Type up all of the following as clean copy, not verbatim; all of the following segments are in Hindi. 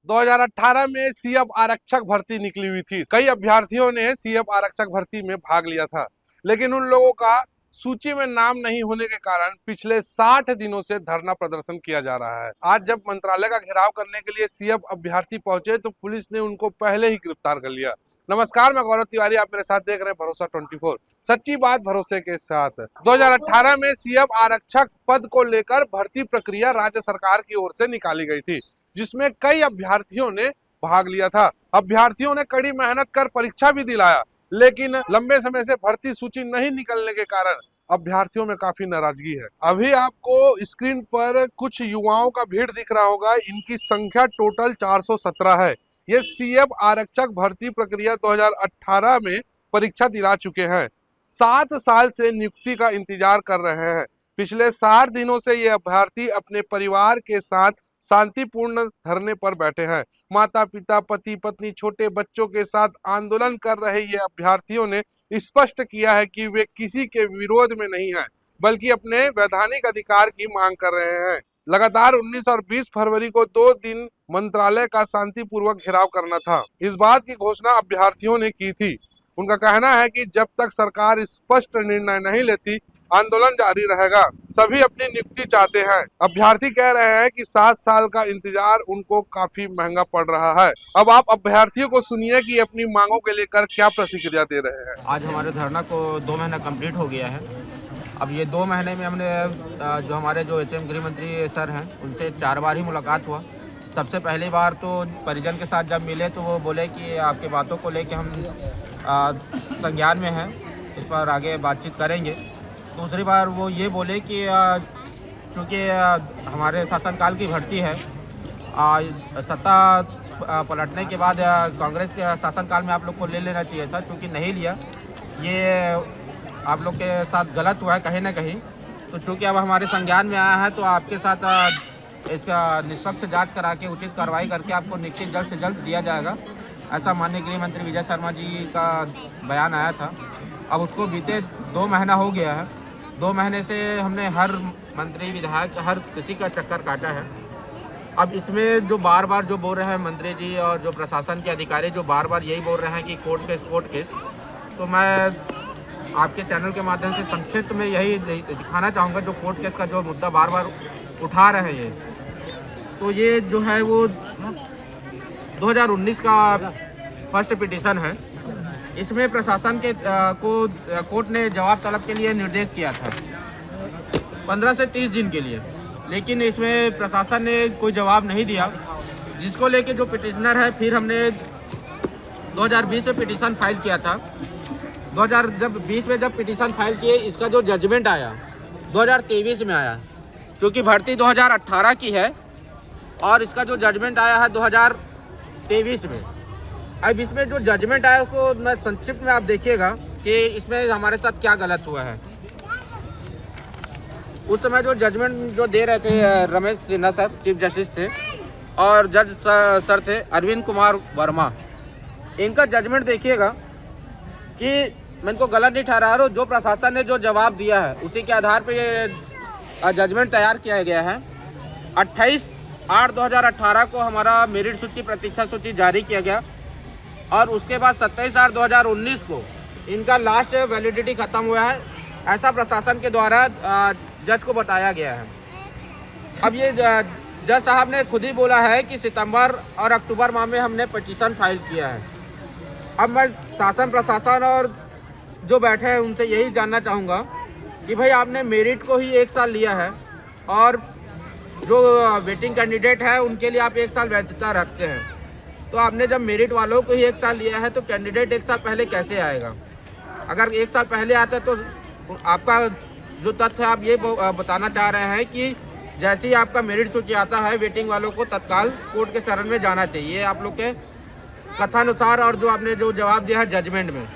2018 में सीएफ आरक्षक भर्ती निकली हुई थी। कई अभ्यर्थियों ने सीएफ आरक्षक भर्ती में भाग लिया था, लेकिन उन लोगों का सूची में नाम नहीं होने के कारण पिछले 60 दिनों से धरना प्रदर्शन किया जा रहा है। आज जब मंत्रालय का घेराव करने के लिए सीएफ अभ्यर्थी पहुंचे तो पुलिस ने उनको पहले ही गिरफ्तार कर लिया। नमस्कार, मैं गौरव तिवारी, आप मेरे साथ देख रहे हैं भरोसा 24, सच्ची बात भरोसे के साथ। 2018 में सीएफ आरक्षक पद को लेकर भर्ती प्रक्रिया राज्य सरकार की ओर से निकाली गई थी, जिसमें कई अभ्यर्थियों ने भाग लिया था। अभ्यर्थियों ने कड़ी मेहनत कर परीक्षा भी दिलाया, लेकिन लंबे समय से भर्ती सूची नहीं निकलने के कारण अभ्यर्थियों में काफी नाराजगी है। अभी आपको स्क्रीन पर कुछ युवाओं का भीड़ दिख रहा होगा। इनकी संख्या टोटल 417 है। ये सीएफ आरक्षक भर्ती प्रक्रिया 2018 में परीक्षा दिला चुके हैं। 7 साल से नियुक्ति का इंतजार कर रहे हैं। पिछले 60 दिनों से ये अभ्यर्थी अपने परिवार के साथ शांतिपूर्ण धरने पर बैठे हैं। माता पिता, पति पत्नी, छोटे बच्चों के साथ आंदोलन कर रहे ये अभ्यर्थियों ने स्पष्ट किया है कि वे किसी के विरोध में नहीं हैं, बल्कि अपने वैधानिक अधिकार की मांग कर रहे हैं। लगातार 19 और 20 फरवरी को 2 दिन मंत्रालय का शांतिपूर्वक घेराव करना था। इस बात की घोषणा अभ्यर्थियों ने की थी। उनका कहना है कि जब तक सरकार स्पष्ट निर्णय नहीं लेती, आंदोलन जारी रहेगा। सभी अपनी नियुक्ति चाहते हैं। अभ्यर्थी कह रहे हैं कि 7 साल का इंतजार उनको काफी महंगा पड़ रहा है। अब आप अभ्यर्थियों को सुनिए कि अपनी मांगों के लेकर क्या प्रतिक्रिया दे रहे हैं। आज हमारे धरना को 2 महीना कंप्लीट हो गया है। अब ये 2 महीने में हमने जो हमारे एचएम गृह मंत्री सर हैं, उनसे 4 बार ही मुलाकात हुआ। सबसे पहली बार तो परिजन के साथ जब मिले तो वो बोले कि आपकी बातों को लेके हम संज्ञान में हैं, इस पर आगे बातचीत करेंगे। दूसरी बार वो ये बोले कि चूँकि हमारे शासनकाल की भर्ती है, सत्ता पलटने के बाद कांग्रेस के शासनकाल में आप लोग को ले लेना चाहिए था, चूँकि नहीं लिया, ये आप लोग के साथ गलत हुआ है कहीं ना कहीं। तो चूँकि अब हमारे संज्ञान में आया है तो आपके साथ इसका निष्पक्ष जांच करा के उचित कार्रवाई करके आपको निश्चित जल्द से जल्द दिया जाएगा, ऐसा माननीय गृह मंत्री विजय शर्मा जी का बयान आया था। अब उसको बीते 2 महीना हो गया है। 2 महीने से हमने हर मंत्री, विधायक, हर किसी का चक्कर काटा है। अब इसमें जो बार बार जो बोल रहे हैं मंत्री जी और जो प्रशासन के अधिकारी जो बार बार यही बोल रहे हैं कि कोर्ट केस, तो मैं आपके चैनल के माध्यम से संक्षिप्त में यही दिखाना चाहूँगा। जो कोर्ट केस का जो मुद्दा बार बार उठा रहे हैं तो ये जो है वो 2019 का फर्स्ट पिटीशन है। इसमें प्रशासन के को कोर्ट ने जवाब तलब के लिए निर्देश किया था 15 से 30 दिन के लिए, लेकिन इसमें प्रशासन ने कोई जवाब नहीं दिया, जिसको लेके जो पिटिशनर है, फिर हमने 2020 में पिटीशन फाइल किया था। 2020 में जब पिटीशन फाइल किए, इसका जो जजमेंट आया 2023 में आया, क्योंकि भर्ती 2018 की है और इसका जो जजमेंट आया है 2023 में। अब इसमें जो जजमेंट आया उसको मैं संक्षिप्त में आप देखिएगा कि इसमें हमारे साथ क्या गलत हुआ है। उस समय जो जजमेंट जो दे रहे थे Ramesh Sinha sir, chief justice थे, और जज सर थे अरविंद कुमार वर्मा। इनका जजमेंट देखिएगा कि मैं इनको गलत नहीं ठहरा रहा हूँ। जो प्रशासन ने जो जवाब दिया है उसी के आधार पर ये जजमेंट तैयार किया गया है। 28/8/2018 को हमारा मेरिट सूची, प्रतीक्षा सूची जारी किया गया और उसके बाद 27/8/2019 को इनका लास्ट वैलिडिटी ख़त्म हुआ है, ऐसा प्रशासन के द्वारा जज को बताया गया है। अब ये जज साहब ने खुद ही बोला है कि सितंबर और अक्टूबर माह में हमने पिटीशन फाइल किया है। अब मैं शासन प्रशासन और जो बैठे हैं उनसे यही जानना चाहूँगा कि भाई आपने मेरिट को ही 1 साल लिया है और जो वेटिंग कैंडिडेट है उनके लिए आप 1 साल वैधता रखते हैं, तो आपने जब मेरिट वालों को ही 1 साल लिया है तो कैंडिडेट 1 साल पहले कैसे आएगा? अगर 1 साल पहले आता तो आपका जो तथ्य आप ये बताना चाह रहे हैं कि जैसे ही आपका मेरिट सूची आता है, वेटिंग वालों को तत्काल कोर्ट के शरण में जाना चाहिए, आप लोग के कथानुसार, और जो आपने जो जवाब दिया है जजमेंट में।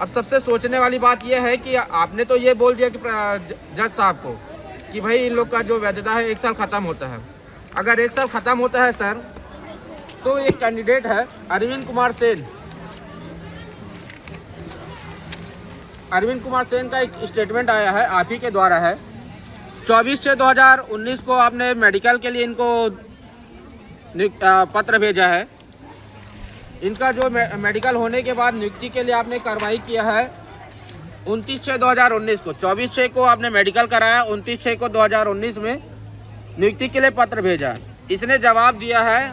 अब सबसे सोचने वाली बात यह है कि आपने तो ये बोल दिया कि जज साहब को कि भाई इन लोग का जो वैधता है 1 साल ख़त्म होता है। अगर 1 साल ख़त्म होता है सर, तो एक कैंडिडेट है अरविंद कुमार सेन। अरविंद कुमार सेन का एक स्टेटमेंट आया है, आप ही के द्वारा है। 24/6/2019 को आपने मेडिकल के लिए इनको पत्र भेजा है। इनका जो मेडिकल होने के बाद नियुक्ति के लिए आपने कार्रवाई किया है 29/6/2019 को, 24/6 को आपने मेडिकल कराया, 29/6 को 2019 में नियुक्ति के लिए पत्र भेजा। इसने जवाब दिया है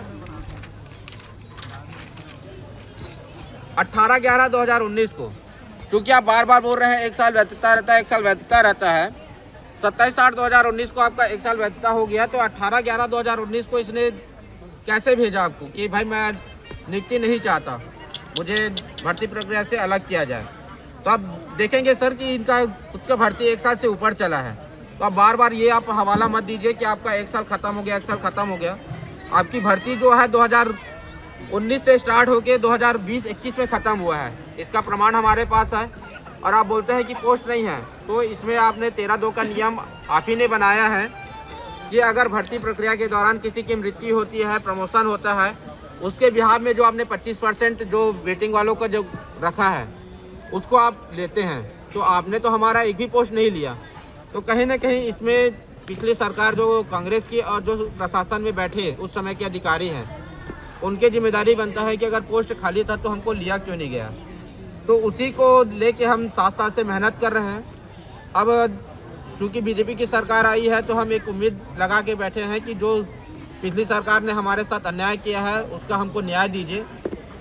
18/11/2019 को। चूँकि आप बार बार बोल रहे हैं 1 साल व्यतीता रहता है, 1 साल व्यतीता रहता है, 27/8/2019 को आपका 1 साल व्यतीता हो गया, तो 18/11/2019 को इसने कैसे भेजा आपको कि भाई मैं नियुक्ति नहीं चाहता, मुझे भर्ती प्रक्रिया से अलग किया जाए। तो आप देखेंगे सर कि इनका खुद का भर्ती 1 साल से ऊपर चला है। तो आप बार बार ये आप हवाला मत दीजिए कि आपका 1 साल ख़त्म हो गया, 1 साल ख़त्म हो गया। आपकी भर्ती जो है 2019 से स्टार्ट होकर 2020-21 में ख़त्म हुआ है, इसका प्रमाण हमारे पास है। और आप बोलते हैं कि पोस्ट नहीं है, तो इसमें आपने 13(2) का नियम आप ही ने बनाया है कि अगर भर्ती प्रक्रिया के दौरान किसी की मृत्यु होती है, प्रमोशन होता है, उसके बिहार में जो आपने 25% जो वेटिंग वालों का जो रखा है उसको आप लेते हैं। तो आपने तो हमारा एक भी पोस्ट नहीं लिया। तो कहीं ना कहीं इसमें पिछली सरकार जो कांग्रेस की और जो प्रशासन में बैठे उस समय के अधिकारी हैं, उनकी जिम्मेदारी बनता है कि अगर पोस्ट खाली था तो हमको लिया क्यों नहीं गया। तो उसी को लेके हम 7 साल से मेहनत कर रहे हैं। अब चूँकि बीजेपी की सरकार आई है तो हम एक उम्मीद लगा के बैठे हैं कि जो पिछली सरकार ने हमारे साथ अन्याय किया है उसका हमको न्याय दीजिए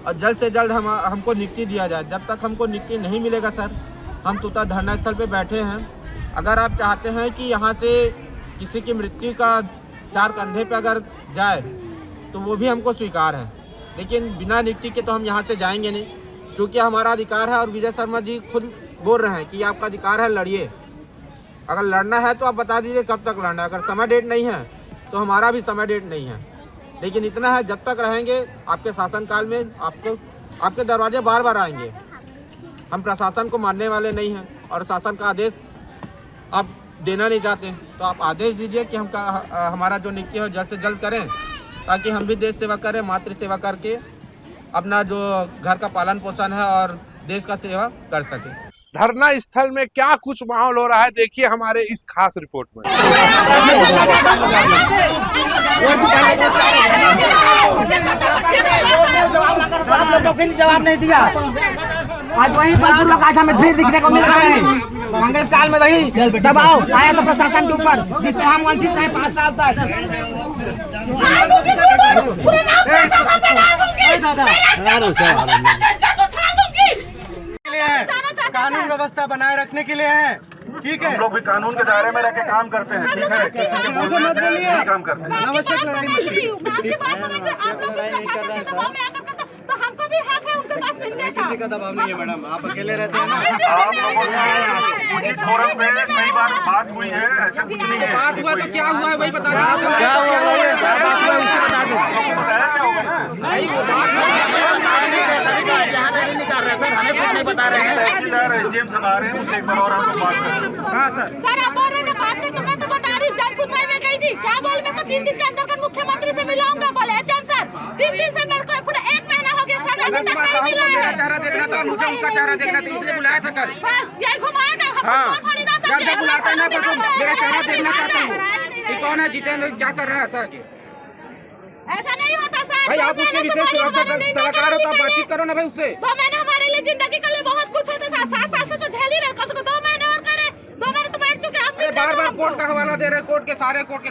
और जल्द से जल्द हमको नियुक्ति दिया जाए। जब तक हमको नियुक्ति नहीं मिलेगा सर, हम तुता धरना स्थल पे बैठे हैं। अगर आप चाहते हैं कि यहाँ से किसी की मृत्यु का 4 कंधे पे अगर जाए तो वो भी हमको स्वीकार है, लेकिन बिना नियुक्ति के तो हम यहाँ से जाएंगे नहीं, क्योंकि हमारा अधिकार है। और विजय शर्मा जी खुद बोल रहे हैं कि आपका अधिकार है, लड़िए। अगर लड़ना है तो आप बता दीजिए कब तक लड़ना है। अगर समय डेट नहीं है तो हमारा भी समय डेट नहीं है, लेकिन इतना है जब तक रहेंगे आपके शासनकाल में आपके दरवाजे बार बार आएंगे। हम प्रशासन को मानने वाले नहीं हैं और शासन का आदेश आप देना नहीं चाहते, तो आप आदेश दीजिए कि हमारा जो नियुक्ति है जल्द से जल्द करें, ताकि हम भी देश सेवा करें, मातृ सेवा करके अपना जो घर का पालन पोषण है और देश का सेवा कर सकें। धरना स्थल में क्या कुछ माहौल हो रहा है, देखिए हमारे इस खास रिपोर्ट में। जवाब नहीं दिया। आज वही बलपुर लोग आज हमें फिर दिखने को मिल रहे हैं। कांग्रेस काल में वही दबाव आया था प्रशासन के ऊपर, जिससे हम वंचित रहे 5 साल तक। कानून व्यवस्था बनाए रखने के लिए है, ठीक है। हम लोग भी कानून के दायरे में रह के काम करते हैं, ठीक है। किसी के बोलने से नहीं काम करते हैं। अनावश्यक लड़ाई मत कीजिए। तो हमको भी हक है उनके पास मिलने का। किसी का दबाव नहीं है मैडम, आप अकेले रहते हैं ना। आप लोगों से उचित फोरम पे कई बार बात हुई है, ऐसा कुछ नहीं है। बात हुआ तो क्या हुआ है वही बता दीजिए। क्या हुआ है उसे बता दो। सर हमें कुछ नहीं बता रहे हैं। एसडीएम साहब आ रहे हैं, उनसे एक बार और आपको बात करें। हाँ सर। सर आप बोल रहे हैं बात नहीं, तो मैं तो बता रही हूँ। जब सुनवाई में गई थी क्या बोल, मैं तो 3 दिन के अंदर मुख्यमंत्री से मिलाऊंगा बोले एचएम सर। 3 दिन से मेरे को पूरा 1 महीना हो गया सर, अभी तक नहीं मिला है। मेरा चेहरा देखना था, मुझे उनका चेहरा देखना था, इसलिए बुलाया था कल। बस यही घुमाया था हमको, थोड़ी ना सर। जब बुलाता है ना तो मेरा चेहरा देखना चाहता हूँ कि कौन है जितेंद्र, क्या कर रहा है सर। ऐसा नहीं होता सर। भाई आप उसके विशेष सुरक्षा सलाहकार हो तो आप बातचीत करो ना भाई उससे। 2 महीने हमारे लिए जिंदगी के लिए बहुत कुछ होता है। 7 साल से तो झेल ही रहे, कम से कम 2 महीने और करे। 2 महीने तो बैठ चुके हैं। बार बार कोर्ट का हवाला दे रहे, कोर्ट के सारे पढ़े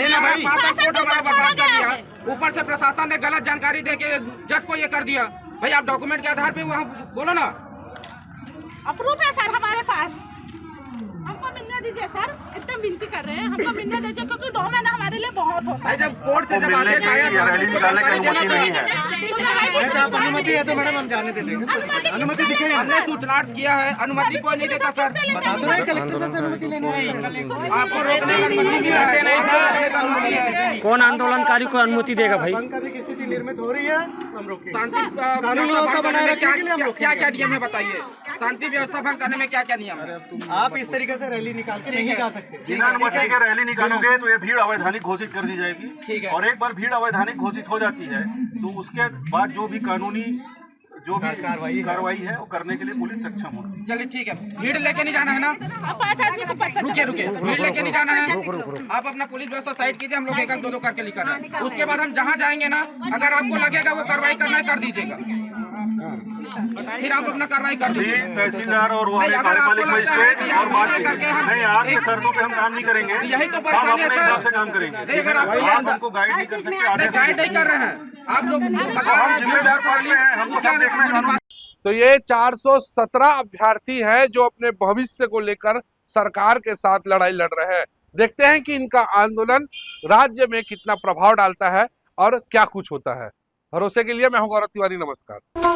ना भाई। 5 साल कोर्ट हमारा बर्बाद कर दिया, ऊपर से प्रशासन ने गलत जानकारी दे के जज को ये कर दिया। भाई आप डॉक्यूमेंट के आधार पे वहाँ बोलो ना। अप्रूव है सर हमारे पास, हमको मिलने दीजिए सर, एकदम विनती कर रहे हैं, हमको मिलने दीजिए, क्योंकि 2 महीना हमारे लिए बहुत होता है। जब कोर्ट से जब आदेश आया तो रैली निकालने की अनुमति नहीं है। अनुमति है तो मैडम हम जाने दे देंगे। अनुमति दिखेगी। हमने सूचना किया है, अनुमति कोई नहीं देता सर। बता दो ना, कलेक्टर सर से अनुमति लेने रहता है। आपको रोकने का अनुमति मिला है, रोकने का अनुमति है। कौन आंदोलनकारी को अनुमति देगा भाई? भंग करने की स्थिति निर्मित हो रही है, हम रोकेंगे। शांति कानून व्यवस्था बनाए रखने के लिए हम क्या क्या नियम है बताइए। शांति व्यवस्था भंग करने में क्या क्या नियम है? आप इस तरीके से रैली निकाल के नहीं जा सकते। बिना अनुमति के रैली निकालोगे तो ये भीड़ अवैधानिक घोषित कर दी जाएगी। ठीक है। और एक बार भीड़ अवैधानिक घोषित हो जाती है तो उसके बाद जो भी कानूनी जो भी कार्रवाई है वो करने के लिए पुलिस सक्षम होती है। चलिए ठीक है, भीड़ लेके नहीं जाना है ना। अब 5 आदमी को 50 रुकिए भीड़ लेके नहीं जाना है। आप अपना पुलिस व्यवस्था साइड कीजिए, हम लोग एक दो करके लिख रहे हैं। उसके बाद हम जहाँ जाएंगे ना, अगर आपको लगेगा वो कार्रवाई करना है कर दीजिएगा, फिर आप अपना कार्रवाई कर दीजिए। तहसीलदार और वो नहीं, अगर आपको कार्यपालिक लगता है मजिस्ट्रेट कि और हम बात वीडियो करके हम नहीं, आपके शर्तों पे हम काम नहीं करेंगे। यही तो हम परेशानी है अपने हिसाब से सर। काम करेंगे। नहीं, अगर आपको आप हमको गाइड नहीं कर सकते, आधे गाइड नहीं कर रहे हैं आप जो बता रहे हम हैं, जिम्मेदार पार्टी हैं, हमको सब देखना है कानून। तो ये 417 अभ्यर्थी हैं जो अपने भविष्य को लेकर सरकार के साथ लड़ाई लड़ रहे हैं। देखते हैं कि इनका आंदोलन राज्य में कितना प्रभाव डालता है और क्या कुछ होता है। भरोसे के लिए मैं हूं गौरव तिवारी, नमस्कार।